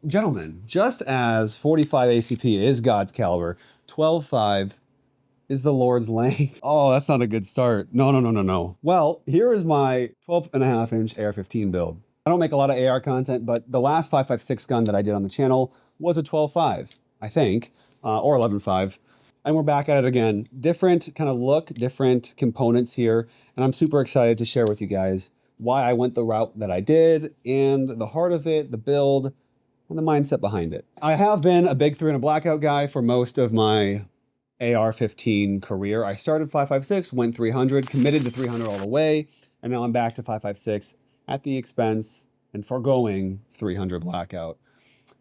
Gentlemen, just as 45 ACP is God's caliber, 12.5 is the Lord's length. Oh, that's not a good start. No. Well, here is my 12.5-inch AR-15 build. I don't make a lot of AR content, but the last 5.56 gun that I did on the channel was a 12.5, I think, or 11.5. And we're back at it again. Different kind of look, different components here. And I'm super excited to share with you guys why I went the route that I did and the heart of it, the build, and the mindset behind it. I have been a big 300 Blackout guy for most of my AR-15 career. I started 5.56, went 300, committed to 300 all the way, and now I'm back to 5.56 at the expense and foregoing 300 Blackout.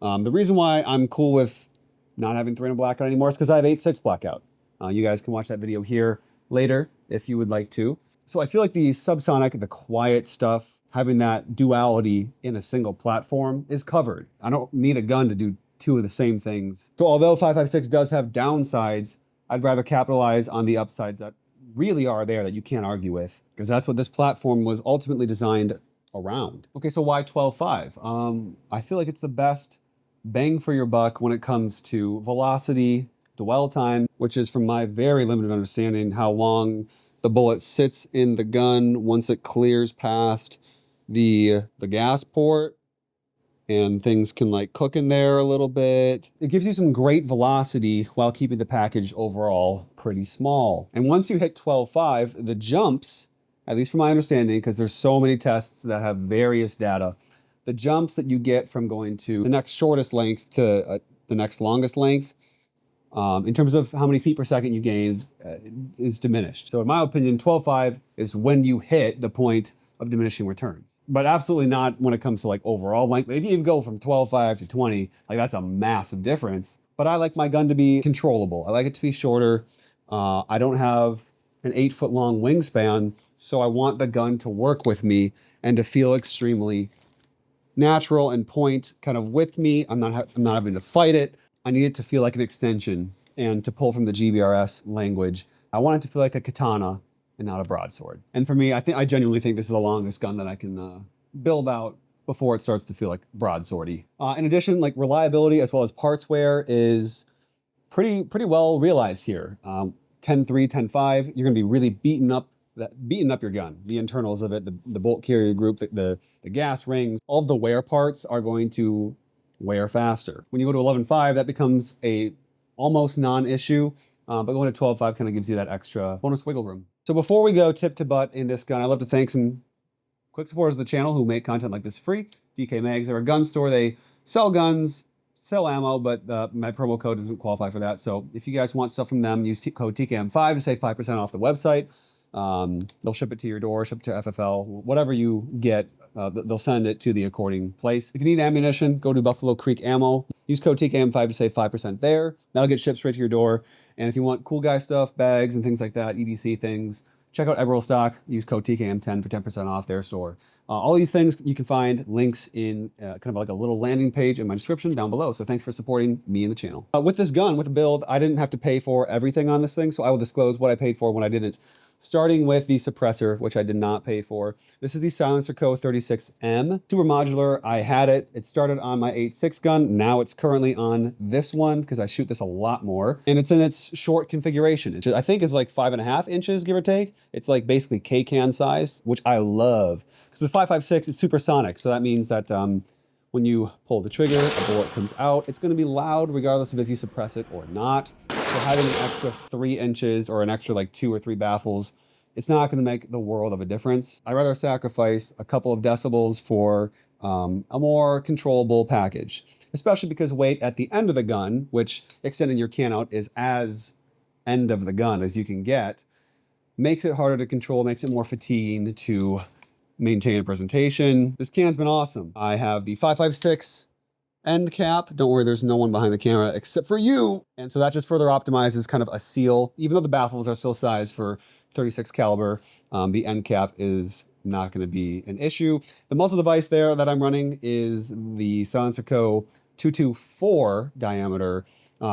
The reason why I'm cool with not having 300 Blackout anymore is because I have 8.6 Blackout. You guys can watch that video here later if you would like to. So I feel like the subsonic, the quiet stuff, having that duality in a single platform is covered. I don't need a gun to do two of the same things. So although 5.56 does have downsides, I'd rather capitalize on the upsides that really are there that you can't argue with, because that's what this platform was ultimately designed around. Okay, so why 12.5? I feel like it's the best bang for your buck when it comes to velocity, dwell time, which is, from my very limited understanding, how long the bullet sits in the gun once it clears past the gas port, and things can like cook in there a little bit. It gives you some great velocity while keeping the package overall pretty small. And once you hit 12.5, the jumps, at least from my understanding, because there's so many tests that have various data, the jumps that you get from going to the next shortest length to the next longest length, in terms of how many feet per second you gain, is diminished. So in my opinion, 12.5 is when you hit the point of diminishing returns, but absolutely not when it comes to like overall length. If you even go from 12.5 to 20, like that's a massive difference. But I like my gun to be controllable. I like it to be shorter. I don't have an 8-foot long wingspan, so I want the gun to work with me and to feel extremely natural and point kind of with me. I'm not having to fight it. I need it to feel like an extension, and to pull from the GBRS language, I want it to feel like a katana and not a broadsword. And for me, I genuinely think this is the longest gun that I can build out before it starts to feel like broadswordy. In addition, like reliability as well as parts wear is pretty well realized here. 10.3, 10.5, you're gonna be really beating up your gun. The internals of it, the bolt carrier group, the gas rings, all of the wear parts are going to wear faster. When you go to 11.5, that becomes a almost non-issue, but going to 12.5 kind of gives you that extra bonus wiggle room. So before we go tip to butt in this gun, I'd love to thank some quick supporters of the channel who make content like this free. DK Mags, they're a gun store. They sell guns, sell ammo, but my promo code doesn't qualify for that. So if you guys want stuff from them, use code TKM5 to save 5% off the website. They'll ship it to your door, ship it to FFL, whatever you get, they'll send it to the according place. If you need ammunition, go to Buffalo Creek Ammo. Use code TKM5 to save 5% there. That'll get shipped straight to your door. And if you want cool guy stuff, bags and things like that, EDC things, check out Eberl Stock. Use code TKM10 for 10% off their store. All these things you can find links in kind of like a little landing page in my description down below. So thanks for supporting me and the channel. With this gun, with the build, I didn't have to pay for everything on this thing, so I will disclose what I paid for when I didn't. Starting with the suppressor, which I did not pay for. This is the Silencer Co. 36M. Super modular. I had it. It started on my 8.6 gun. Now it's currently on this one because I shoot this a lot more. And it's in its short configuration. I think is like 5.5 inches, give or take. It's like basically K-can size, which I love. Because with 5.56, it's supersonic. So that means that when you pull the trigger, a bullet comes out. It's going to be loud regardless of if you suppress it or not. So having an extra 3 inches or an extra like 2 or 3 baffles, it's not going to make the world of a difference. I'd rather sacrifice a couple of decibels for a more controllable package, especially because weight at the end of the gun, which extending your can out is as end of the gun as you can get, makes it harder to control, makes it more fatiguing to maintain a presentation. This can's been awesome. I have the 5.56 end cap. Don't worry, there's no one behind the camera except for you. And so that just further optimizes kind of a seal. Even though the baffles are still sized for 36 caliber, the end cap is not going to be an issue. The muzzle device there that I'm running is the Silencer Co. 224 diameter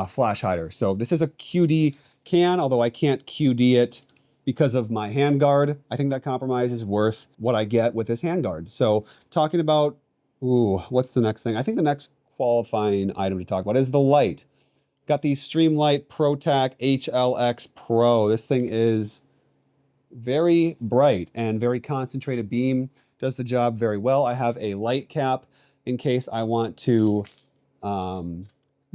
flash hider. So this is a QD can, although I can't QD it because of my handguard. I think that compromise is worth what I get with this handguard. So talking about, ooh, what's the next thing? I think the next qualifying item to talk about is the light. Got the Streamlight ProTac HLX Pro. This thing is very bright and very concentrated beam. Does the job very well. I have a light cap in case I want to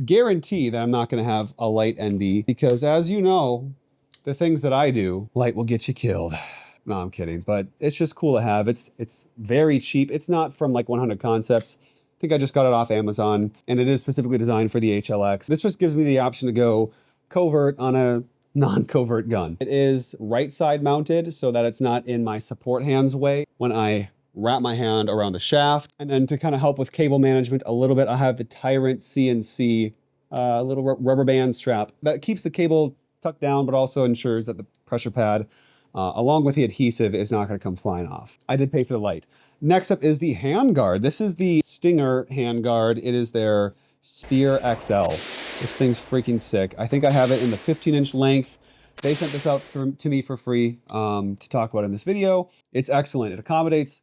guarantee that I'm not going to have a light ND, because as you know, the things that I do, light will get you killed. No, I'm kidding, but it's just cool to have. It's very cheap. It's not from like 100 Concepts. I think I just got it off Amazon, and it is specifically designed for the HLX. This just gives me the option to go covert on a non-covert gun. It is right side mounted so that it's not in my support hand's way when I wrap my hand around the shaft. And then to kind of help with cable management a little bit, I have the Tyrant CNC little rubber band strap that keeps the cable tucked down, but also ensures that the pressure pad, along with the adhesive, is not going to come flying off. I did pay for the light. Next up is the Handguard. This is the Stinger Handguard. It is their Spear XL. This thing's freaking sick. I think I have it in the 15-inch length. They sent this out to me for free to talk about in this video. It's excellent. It accommodates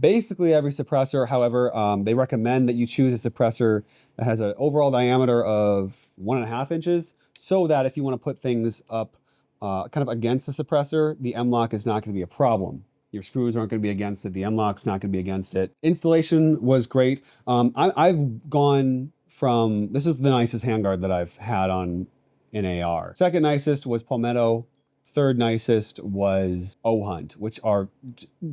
basically every suppressor. However, they recommend that you choose a suppressor that has an overall diameter of 1.5 inches, so that if you want to put things up kind of against the suppressor, the M-lock is not going to be a problem. Your screws aren't going to be against it. The M-lock's not going to be against it. Installation was great. I've gone from, this is the nicest handguard that I've had on an AR. Second nicest was Palmetto. Third nicest was O-Hunt, which are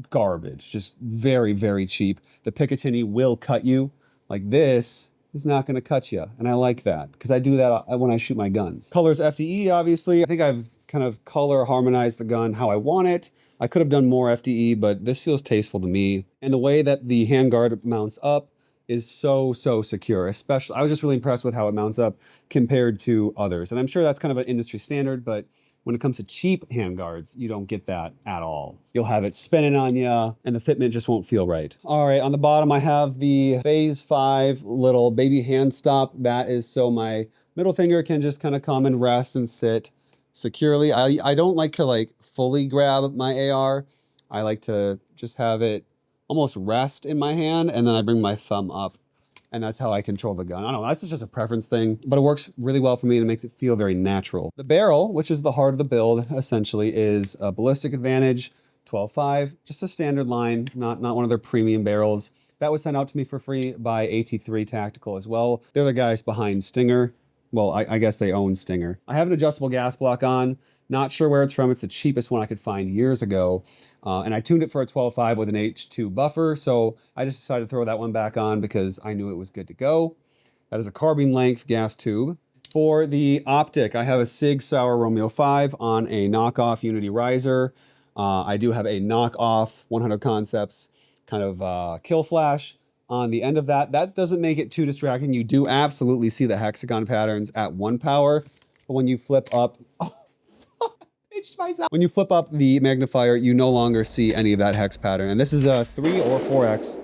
garbage, just very, very cheap. The Picatinny will cut you. Like, this is not going to cut you, and I like that because I do that when I shoot my guns. Colors FDE, obviously. I think I've kind of color harmonized the gun how I want it. I could have done more FDE, but this feels tasteful to me. And the way that the handguard mounts up is so secure. Especially, I was just really impressed with how it mounts up compared to others. And I'm sure that's kind of an industry standard, but when it comes to cheap handguards, you don't get that at all. You'll have it spinning on you, and the fitment just won't feel right. All right, on the bottom, I have the Phase 5 little baby hand stop. That is so my middle finger can just kind of come and rest and sit securely. I don't like to like fully grab my AR. I like to just have it almost rest in my hand, and then I bring my thumb up, and that's how I control the gun. I don't know, that's just a preference thing, but it works really well for me and it makes it feel very natural. The barrel, which is the heart of the build, essentially, is a Ballistic Advantage 12.5, just a standard line, not one of their premium barrels. That was sent out to me for free by AT3 Tactical as well. They're the guys behind Stinger. Well, I guess they own Stinger. I have an adjustable gas block on. Not sure where it's from. It's the cheapest one I could find years ago. And I tuned it for a 12.5 with an H2 buffer. So I just decided to throw that one back on because I knew it was good to go. That is a carbine length gas tube. For the optic, I have a Sig Sauer Romeo 5 on a knockoff Unity riser. I do have a knockoff 100 Concepts kind of kill flash on the end of that. That doesn't make it too distracting. You do absolutely see the hexagon patterns at 1 power. But when you flip up, when you flip up the magnifier, you no longer see any of that hex pattern. And this is a 3 or 4x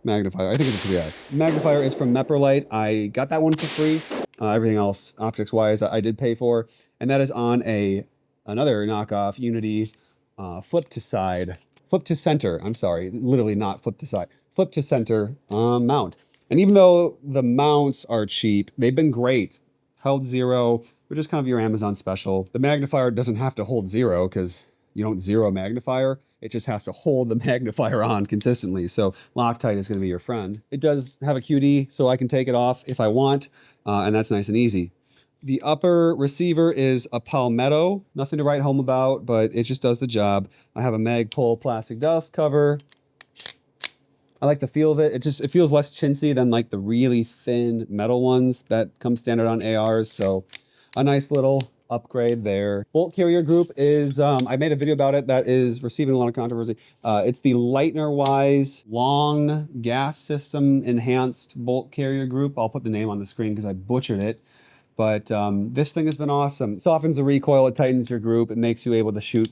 magnifier. I think it's a 3x. Magnifier is from Meprolite. I got that one for free. Everything else, optics-wise, I did pay for. And that is on another knockoff Unity flip to center. I'm sorry, literally not flip to side. Flip to center mount. And even though the mounts are cheap, they've been great. Held 0, which is kind of your Amazon special. The magnifier doesn't have to hold 0 because you don't zero a magnifier. It just has to hold the magnifier on consistently. So Loctite is going to be your friend. It does have a QD, so I can take it off if I want, and that's nice and easy. The upper receiver is a Palmetto. Nothing to write home about, but it just does the job. I have a Magpul plastic dust cover. I like the feel of it. It feels less chintzy than like the really thin metal ones that come standard on ARs. So a nice little upgrade there. Bolt carrier group is, I made a video about it that is receiving a lot of controversy. It's the Leitner-Wise long gas system enhanced bolt carrier group. I'll put the name on the screen because I butchered it. But this thing has been awesome. It softens the recoil, it tightens your group, it makes you able to shoot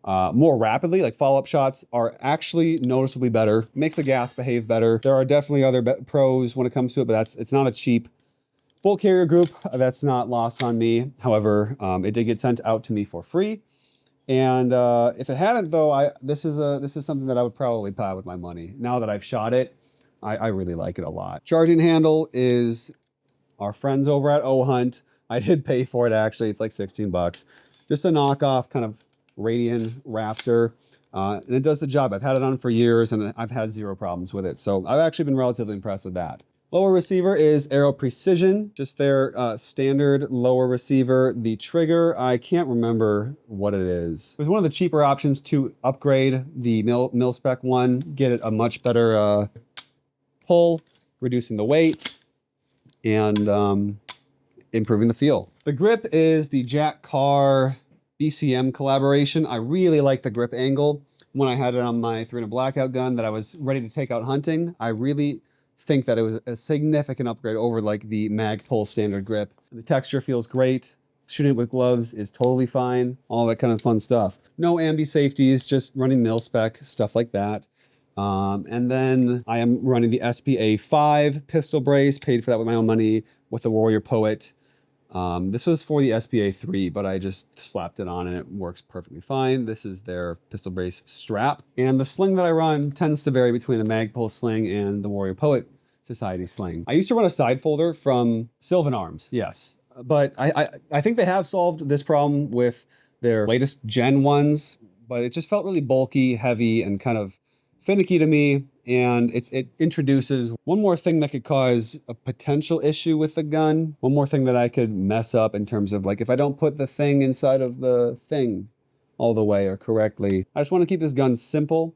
more rapidly. Like follow-up shots are actually noticeably better. It makes the gas behave better. There are definitely other pros when it comes to it, but it's not a cheap bolt carrier group. That's not lost on me. However, it did get sent out to me for free. And if it hadn't though, this is something that I would probably buy with my money. Now that I've shot it, I really like it a lot. Charging handle is our friends over at O-Hunt. I did pay for it actually. It's like 16 bucks. Just a knockoff kind of Radian Raptor. And it does the job. I've had it on for years and I've had zero problems with it. So I've actually been relatively impressed with that. Lower receiver is Aero Precision, just their standard lower receiver. The trigger, I can't remember what it is. It was one of the cheaper options to upgrade the mil-spec one, get it a much better pull, reducing the weight, and improving the feel. The grip is the Jack Carr BCM collaboration. I really like the grip angle. When I had it on my 300 Blackout gun that I was ready to take out hunting, I really think that it was a significant upgrade over like the Magpul standard grip. The texture feels great. Shooting it with gloves is totally fine. All that kind of fun stuff. No ambi safeties, just running mil-spec, stuff like that. And then I am running the SPA-5 pistol brace, paid for that with my own money with the Warrior Poet. This was for the SPA-3, but I just slapped it on and it works perfectly fine. This is their pistol brace strap. And the sling that I run tends to vary between the Magpul sling and the Warrior Poet Society sling. I used to run a side folder from Sylvan Arms, yes. But I think they have solved this problem with their latest gen ones, but it just felt really bulky, heavy, and kind of finicky to me. And it introduces one more thing that could cause a potential issue with the gun. One more thing that I could mess up in terms of like, if I don't put the thing inside of the thing all the way or correctly. I just want to keep this gun simple,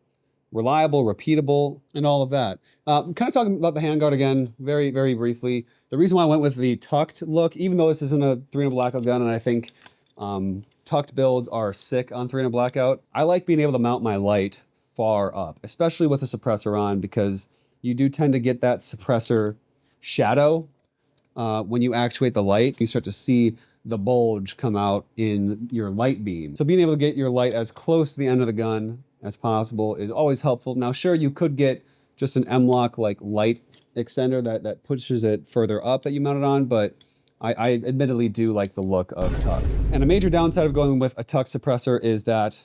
reliable, repeatable, and all of that. Kind of talking about the handguard again, very, very briefly. The reason why I went with the tucked look, even though this isn't a 300 Blackout gun, and I think tucked builds are sick on 300 Blackout, I like being able to mount my light far up, especially with a suppressor on, because you do tend to get that suppressor shadow when you actuate the light. You start to see the bulge come out in your light beam. So being able to get your light as close to the end of the gun as possible is always helpful. Now, sure, you could get just an M-LOK like light extender that pushes it further up that you mount it on, but I admittedly do like the look of tucked. And a major downside of going with a tucked suppressor is that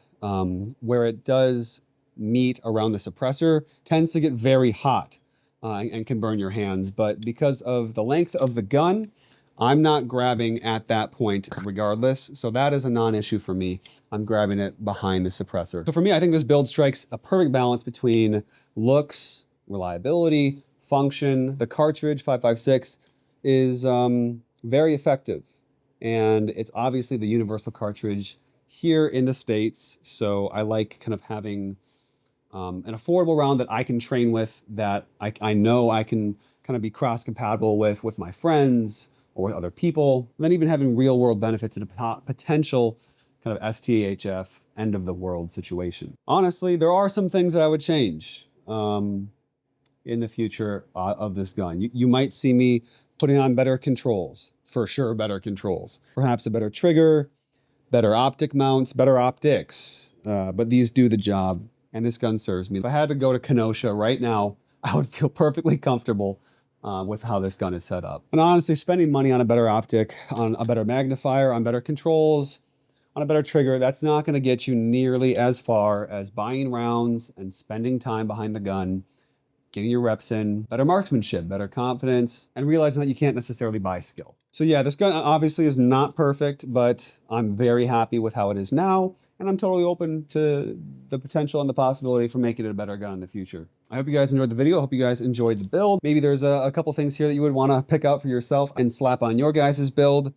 where it does meat around the suppressor tends to get very hot and can burn your hands. But because of the length of the gun, I'm not grabbing at that point regardless. So that is a non-issue for me. I'm grabbing it behind the suppressor. So for me, I think this build strikes a perfect balance between looks, reliability, function. The cartridge 5.56 is very effective. And it's obviously the universal cartridge here in the States. So I like kind of having an affordable round that I can train with, that I know I can kind of be cross-compatible with my friends or with other people, and then even having real-world benefits in a potential kind of STHF end-of-the-world situation. Honestly, there are some things that I would change in the future of this gun. You might see me putting on better controls, for sure better controls. Perhaps a better trigger, better optic mounts, better optics, but these do the job. And this gun serves me. If I had to go to Kenosha right now, I would feel perfectly comfortable with how this gun is set up. And honestly, spending money on a better optic, on a better magnifier, on better controls, on a better trigger, that's not gonna get you nearly as far as buying rounds and spending time behind the gun, getting your reps in, better marksmanship, better confidence, and realizing that you can't necessarily buy skill. So yeah, this gun obviously is not perfect, but I'm very happy with how it is now, and I'm totally open to the potential and the possibility for making it a better gun in the future. I hope you guys enjoyed the video. I hope you guys enjoyed the build. Maybe there's a couple things here that you would want to pick out for yourself and slap on your guys' build.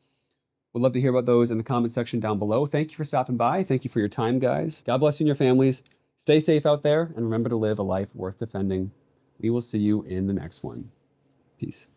Would love to hear about those in the comment section down below. Thank you for stopping by. Thank you for your time, guys. God bless you and your families. Stay safe out there, and remember to live a life worth defending. We will see you in the next one. Peace.